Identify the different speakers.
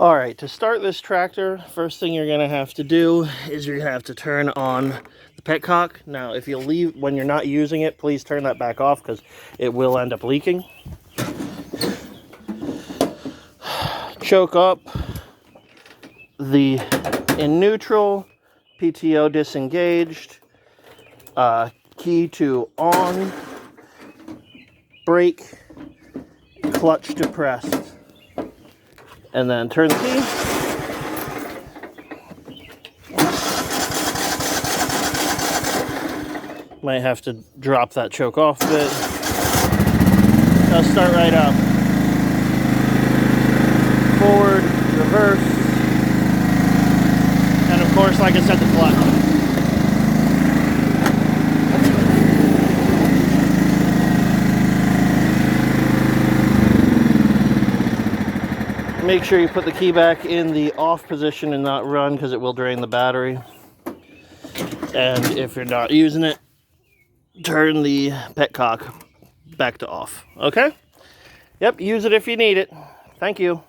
Speaker 1: All right, to start this tractor, first thing you're gonna have to do is you're gonna have to turn on the petcock. Now, if you leave when you're not using it, please turn that back off because it will end up leaking. Choke up the in neutral, PTO disengaged, key to on, brake, clutch depressed, and then turn the key. Might have to drop that choke off a bit. I'll start right up. Forward, reverse, and of course, like I said, the clutch. Make sure you put the key back in the off position and not run because it will drain the battery. And if you're not using it, turn the petcock back to off. Okay? Yep, use it if you need it. Thank you.